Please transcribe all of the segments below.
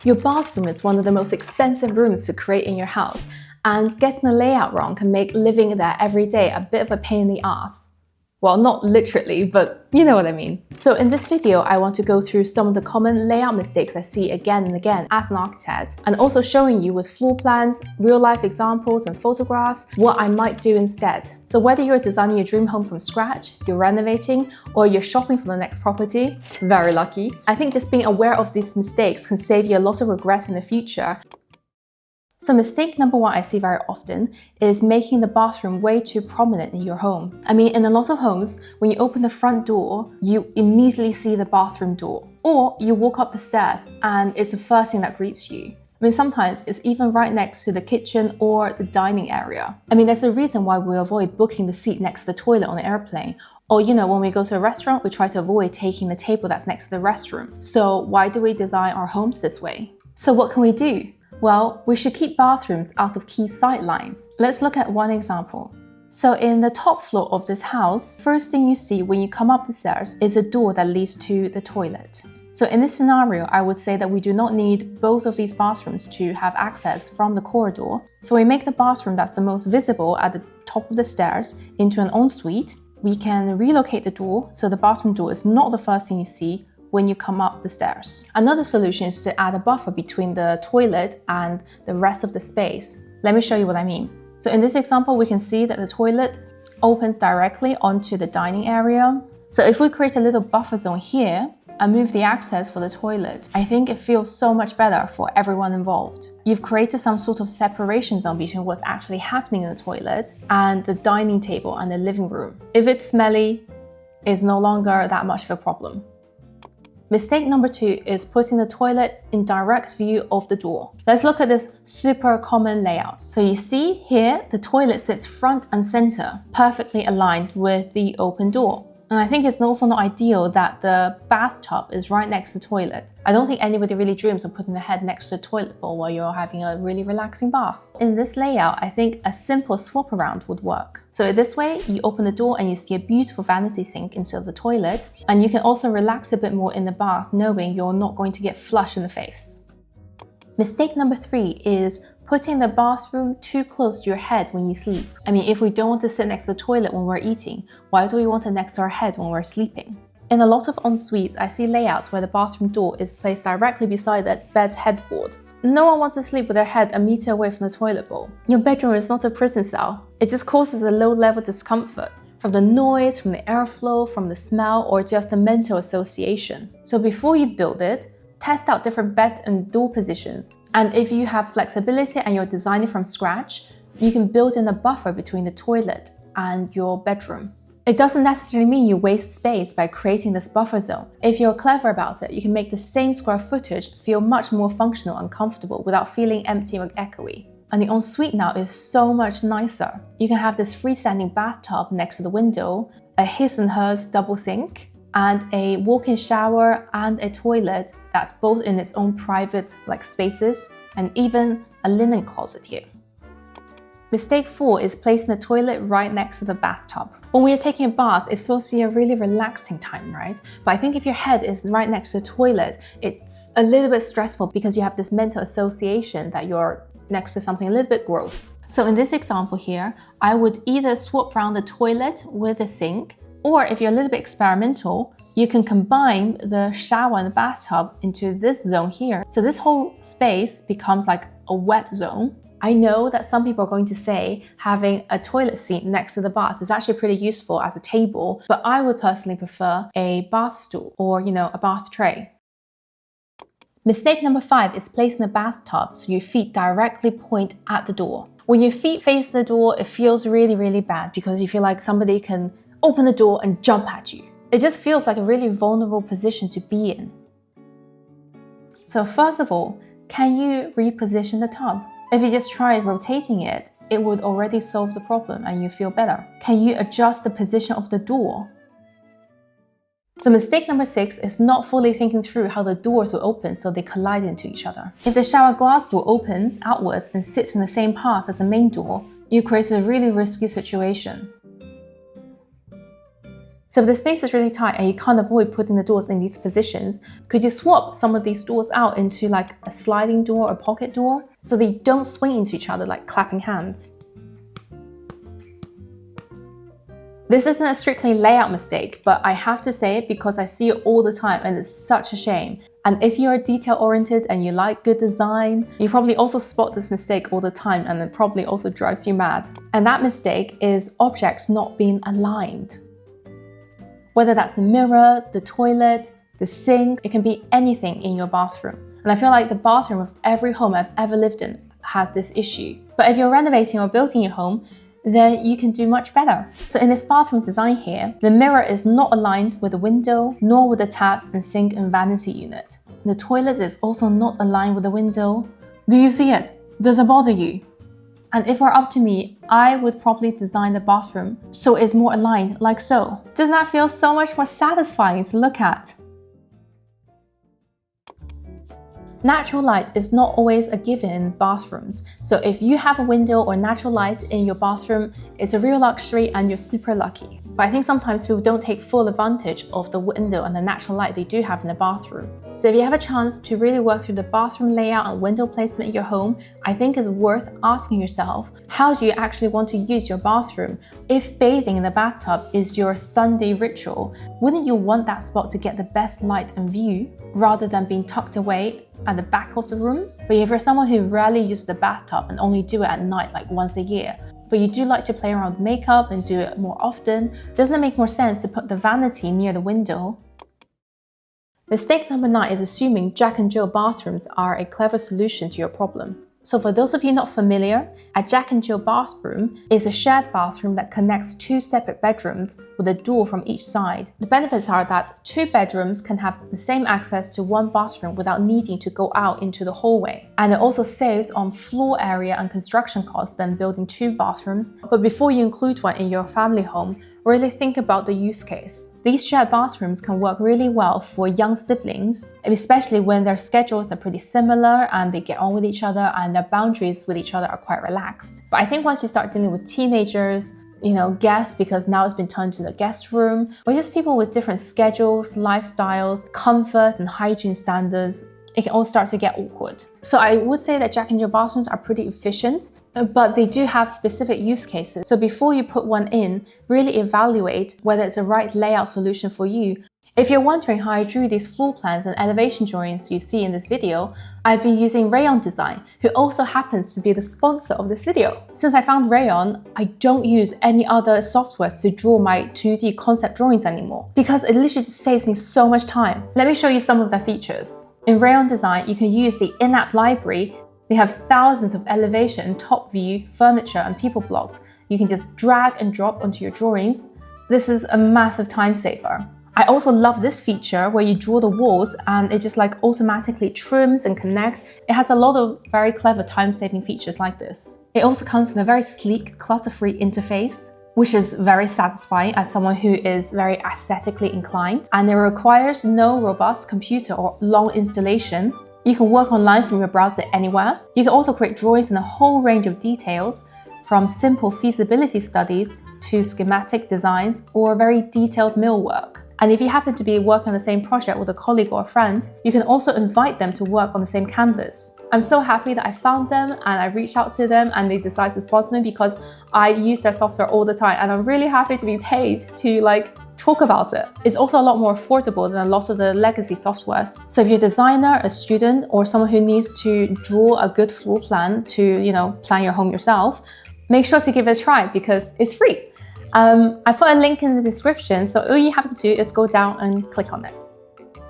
Your bathroom is one of the most expensive rooms to create in your house, and getting the layout wrong can make living there every day a bit of a pain in the ass. Well, not literally, but you know what I mean. So in this video, I want to go through some of the common layout mistakes I see again and again as an architect, and also showing you with floor plans, real-life examples and photographs, what I might do instead. So whether you're designing your dream home from scratch, you're renovating, or you're shopping for the next property, very lucky, I think just being aware of these mistakes can save you a lot of regret in the future. So mistake number one I see very often is making the bathroom way too prominent in your home. I mean, in a lot of homes, when you open the front door, you immediately see the bathroom door. Or you walk up the stairs and it's the first thing that greets you. I mean, sometimes it's even right next to the kitchen or the dining area. I mean, there's a reason why we avoid booking the seat next to the toilet on the airplane. Or, you know, when we go to a restaurant, we try to avoid taking the table that's next to the restroom. So why do we design our homes this way? So what can we do? Well, we should keep bathrooms out of key sight lines. Let's look at one example. So in the top floor of this house, first thing you see when you come up the stairs is a door that leads to the toilet. So in this scenario, I would say that we do not need both of these bathrooms to have access from the corridor. So we make the bathroom that's the most visible at the top of the stairs into an ensuite. We can relocate the door so the bathroom door is not the first thing you see when you come up the stairs. Another solution is to add a buffer between the toilet and the rest of the space. Let me show you what I mean. So in this example, we can see that the toilet opens directly onto the dining area. So if we create a little buffer zone here and move the access for the toilet, I think it feels so much better for everyone involved. You've created some sort of separation zone between what's actually happening in the toilet and the dining table and the living room. If it's smelly, it's no longer that much of a problem. Mistake number two is putting the toilet in direct view of the door. Let's look at this super common layout. So you see here, the toilet sits front and center, perfectly aligned with the open door. And I think it's also not ideal that the bathtub is right next to the toilet. I don't think anybody really dreams of putting their head next to the toilet bowl while you're having a really relaxing bath. In this layout, I think a simple swap around would work. So this way, you open the door and you see a beautiful vanity sink instead of the toilet. And you can also relax a bit more in the bath knowing you're not going to get flushed in the face. Mistake number three is putting the bathroom too close to your head when you sleep. I mean, if we don't want to sit next to the toilet when we're eating, why do we want it next to our head when we're sleeping? In a lot of en-suites, I see layouts where the bathroom door is placed directly beside the bed's headboard. No one wants to sleep with their head a meter away from the toilet bowl. Your bedroom is not a prison cell. It just causes a low-level discomfort from the noise, from the airflow, from the smell, or just the mental association. So before you build it, test out different bed and door positions. And if you have flexibility and you're designing from scratch, you can build in a buffer between the toilet and your bedroom. It doesn't necessarily mean you waste space by creating this buffer zone. If you're clever about it, you can make the same square footage feel much more functional and comfortable without feeling empty or echoey. And the ensuite now is so much nicer. You can have this freestanding bathtub next to the window, a his and hers double sink, and a walk-in shower and a toilet that's both in its own private spaces, and even a linen closet here. Mistake 4 is placing the toilet right next to the bathtub. When we are taking a bath, it's supposed to be a really relaxing time, right? But I think if your head is right next to the toilet, it's a little bit stressful because you have this mental association that you're next to something a little bit gross. So in this example here, I would either swap around the toilet with a sink, or if you're a little bit experimental, you can combine the shower and the bathtub into this zone here. So this whole space becomes like a wet zone. I know that some people are going to say having a toilet seat next to the bath is actually pretty useful as a table, but I would personally prefer a bath stool or, a bath tray. Mistake number 5 is placing the bathtub so your feet directly point at the door. When your feet face the door, it feels really, really bad because you feel like somebody can open the door and jump at you. It just feels like a really vulnerable position to be in. So first of all, can you reposition the tub? If you just try rotating it, it would already solve the problem and you feel better. Can you adjust the position of the door? So mistake number 6 is not fully thinking through how the doors will open so they collide into each other. If the shower glass door opens outwards and sits in the same path as the main door, you create a really risky situation. So if the space is really tight and you can't avoid putting the doors in these positions, could you swap some of these doors out into like a sliding door or pocket door so they don't swing into each other like clapping hands? This isn't a strictly layout mistake, but I have to say it because I see it all the time and it's such a shame. And if you're detail-oriented and you like good design, you probably also spot this mistake all the time, and it probably also drives you mad. And that mistake is objects not being aligned. Whether that's the mirror, the toilet, the sink, it can be anything in your bathroom. And I feel like the bathroom of every home I've ever lived in has this issue. But if you're renovating or building your home, then you can do much better. So in this bathroom design here, the mirror is not aligned with the window, nor with the taps and sink and vanity unit. The toilet is also not aligned with the window. Do you see it? Does it bother you? And if it were up to me, I would probably design the bathroom so it's more aligned, like so. Doesn't that feel so much more satisfying to look at? Natural light is not always a given in bathrooms, so if you have a window or natural light in your bathroom, it's a real luxury and you're super lucky. But I think sometimes people don't take full advantage of the window and the natural light they do have in the bathroom. So if you have a chance to really work through the bathroom layout and window placement in your home, I think it's worth asking yourself, how do you actually want to use your bathroom? If bathing in the bathtub is your Sunday ritual, wouldn't you want that spot to get the best light and view rather than being tucked away at the back of the room? But if you're someone who rarely uses the bathtub and only do it at night like once a year, but you do like to play around with makeup and do it more often, doesn't it make more sense to put the vanity near the window? Mistake number 9 is assuming Jack and Jill bathrooms are a clever solution to your problem. So for those of you not familiar, a Jack and Jill bathroom is a shared bathroom that connects 2 separate bedrooms with a door from each side. The benefits are that 2 bedrooms can have the same access to 1 bathroom without needing to go out into the hallway. And it also saves on floor area and construction costs than building 2 bathrooms. But before you include one in your family home, really think about the use case. These shared bathrooms can work really well for young siblings, especially when their schedules are pretty similar and they get on with each other and their boundaries with each other are quite relaxed. But I think once you start dealing with teenagers, guests, because now it's been turned to the guest room, or just people with different schedules, lifestyles, comfort and hygiene standards, it can all start to get awkward. So I would say that Jack and Jill bathrooms are pretty efficient, but they do have specific use cases. So before you put one in, really evaluate whether it's the right layout solution for you. If you're wondering how I drew these floor plans and elevation drawings you see in this video, I've been using Rayon Design, who also happens to be the sponsor of this video. Since I found Rayon, I don't use any other software to draw my 2D concept drawings anymore, because it literally just saves me so much time. Let me show you some of their features. In Rayon Design, you can use the in-app library. They have thousands of elevation and top view, furniture and people blocks. You can just drag and drop onto your drawings. This is a massive time saver. I also love this feature where you draw the walls and it just like automatically trims and connects. It has a lot of very clever time-saving features like this. It also comes with a very sleek, clutter-free interface, which is very satisfying as someone who is very aesthetically inclined, and it requires no robust computer or long installation. You can work online from your browser anywhere. You can also create drawings in a whole range of details, from simple feasibility studies to schematic designs or very detailed millwork. And if you happen to be working on the same project with a colleague or a friend, you can also invite them to work on the same canvas. I'm so happy that I found them and I reached out to them and they decided to sponsor me because I use their software all the time, and I'm really happy to be paid to talk about it. It's also a lot more affordable than a lot of the legacy softwares. So if you're a designer, a student, or someone who needs to draw a good floor plan to, plan your home yourself, make sure to give it a try because it's free. I put a link in the description, so all you have to do is go down and click on it.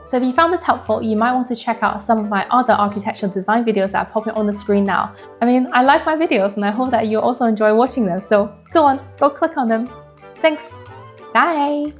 So if you found this helpful, you might want to check out some of my other architectural design videos that are popping on the screen now. I like my videos and I hope that you also enjoy watching them, so go on, go click on them. Thanks, bye!